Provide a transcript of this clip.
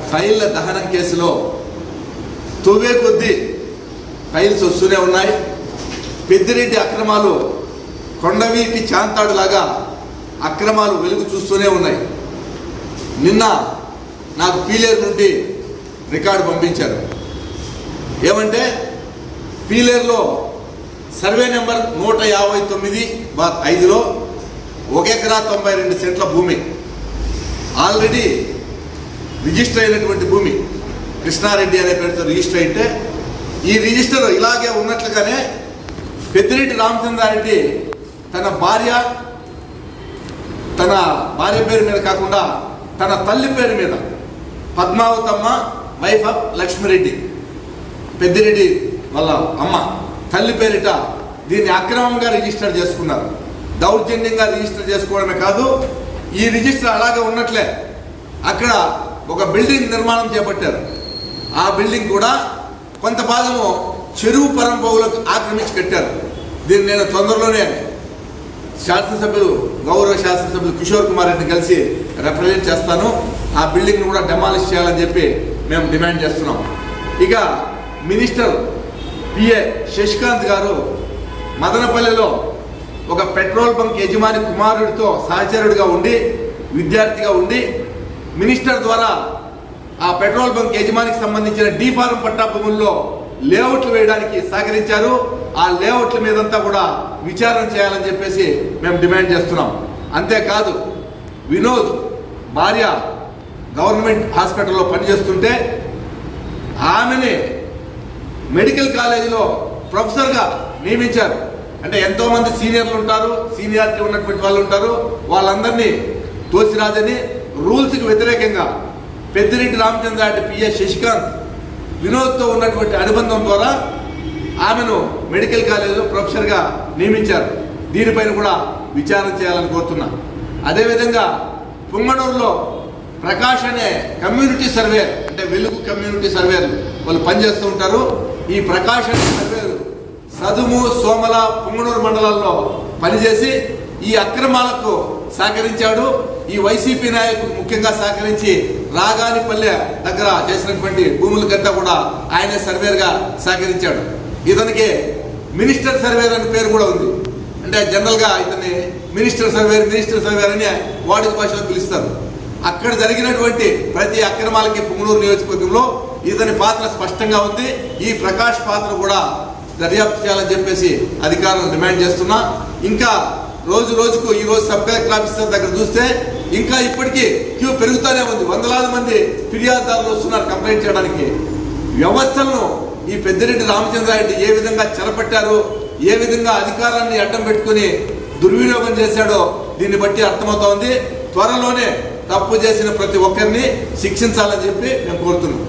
ఫైళ్ల దహనం కేసులో తొవ్వే కొద్దీ ఫైల్స్ వస్తూనే ఉన్నాయి. పెద్దిరెడ్డి అక్రమాలు కొండవీటి చాంతాడులాగా అక్రమాలు వెలుగు చూస్తూనే ఉన్నాయి. నిన్న నాకు పీలేరు నుండి రికార్డు పంపించారు. ఏమంటే పీలేరులో సర్వే నెంబర్ 159/5లో 1 ఎకరా 92 సెంట్ల భూమి ఆల్రెడీ రిజిస్టర్ అయినటువంటి భూమి. కృష్ణారెడ్డి అనే పేరుతో రిజిస్టర్ అయితే ఈ రిజిస్టర్ ఇలాగే ఉన్నట్లుగానే పెద్దిరెడ్డి రామచంద్రారెడ్డి తన భార్య పేరు మీద కాకుండా తన తల్లి పేరు మీద పద్మావతమ్మ వైఫ్ ఆఫ్ లక్ష్మిరెడ్డి, పెద్దిరెడ్డి వాళ్ళ అమ్మ తల్లి పేరిట దీన్ని అక్రమంగా రిజిస్టర్ చేసుకున్నారు. దౌర్జన్యంగా రిజిస్టర్ చేసుకోవడమే కాదు, ఈ రిజిస్టర్ అలాగే ఉన్నట్లే అక్కడ ఒక బిల్డింగ్ నిర్మాణం చేపట్టారు. ఆ బిల్డింగ్ కూడా కొంత భాగము చెరువు పరంపోగులకు ఆక్రమించి కట్టారు. దీన్ని నేను తొందరలోనే గౌరవ శాసనసభ్యులు కిషోర్ కుమార్ రెడ్డిని కలిసి రిప్రజెంట్ చేస్తాను. ఆ బిల్డింగ్ను కూడా డెమాలిష్ చేయాలని చెప్పి మేము డిమాండ్ చేస్తున్నాం. ఇక మినిస్టర్ పిఏ శశికాంత్ గారు మదనపల్లిలో ఒక పెట్రోల్ బంక్ యజమాని కుమారుడితో సహచరుడిగా ఉండి విద్యార్థిగా ఉండి మినిస్టర్ ద్వారా ఆ పెట్రోల్ బంక్ యజమానికి సంబంధించిన డీ ఫారం పట్టా భూముల్లో లేఅవుట్లు వేయడానికి సహకరించారు. ఆ లేఅవుట్ల మీదంతా కూడా విచారణ చేయాలని చెప్పేసి మేము డిమాండ్ చేస్తున్నాం. అంతేకాదు వినోద్ భార్య గవర్నమెంట్ హాస్పిటల్లో పనిచేస్తుంటే ఆమెని మెడికల్ కాలేజీలో ప్రొఫెసర్గా నియమించారు. అంటే ఎంతోమంది సీనియర్లు ఉంటారు, సీనియారిటీ ఉన్నటువంటి వాళ్ళు ఉంటారు, వాళ్ళందరినీ తోసిరాజని రూల్స్కి వ్యతిరేకంగా పెద్దిరెడ్డి రామచంద్రారెడ్డి పిఏ శశికాంత్ వినోద్తో ఉన్నటువంటి అనుబంధం ద్వారా ఆమెను మెడికల్ కాలేజీలో ప్రొఫెసర్గా నియమించారు. దీనిపైన కూడా విచారణ చేయాలని కోరుతున్నా. అదేవిధంగా పుంగనూరులో ప్రకాష్ అనే కమ్యూనిటీ సర్వే, అంటే వెలుగు కమ్యూనిటీ సర్వేలు వాళ్ళు పనిచేస్తూ ఉంటారు. ఈ ప్రకాష్ అనే సర్వేలు సదుము సోమల పుంగనూరు మండలాల్లో పనిచేసి ఈ అక్రమాలకు సహకరించాడు. ఈ వైసీపీ నాయకులు ముఖ్యంగా సహకరించి రాగానిపల్లె దగ్గర చేసినటువంటి భూములకంతా కూడా ఆయన సర్వేర్గా సహకరించాడు. ఇతనికి మినిస్టర్ సర్వేర్ అనే పేరు కూడా ఉంది. అంటే జనరల్గా ఇతన్ని మినిస్టర్ సర్వేర్ అని వాడుక భాషలో పిలుస్తారు. అక్కడ జరిగినటువంటి ప్రతి అక్రమాలకి పుంగనూరు నియోజకవర్గంలో ఇతని పాత్ర స్పష్టంగా ఉంది. ఈ ప్రకాష్ పాత్ర కూడా దర్యాప్తు చేయాలని చెప్పేసి అధికారులను డిమాండ్ చేస్తున్నా. ఇంకా రోజుకు ఈరోజు సబ్ కలెక్టర్ ఆఫీసర్ దగ్గర చూస్తే ఇంకా ఇప్పటికీ క్యూ పెరుగుతూనే ఉంది. వందలాది మంది ఫిర్యాదుదారులు వస్తున్నారు కంప్లైంట్ చేయడానికి. వ్యవస్థలను ఈ పెద్దిరెడ్డి రామచంద్రారెడ్డి ఏ విధంగా చెరపట్టారు, ఏ విధంగా అధికారాన్ని అడ్డం పెట్టుకుని దుర్వినియోగం చేశాడో దీన్ని బట్టి అర్థమవుతోంది. త్వరలోనే తప్పు చేసిన ప్రతి ఒక్కరిని శిక్షించాలని చెప్పి మేము కోరుతున్నాం.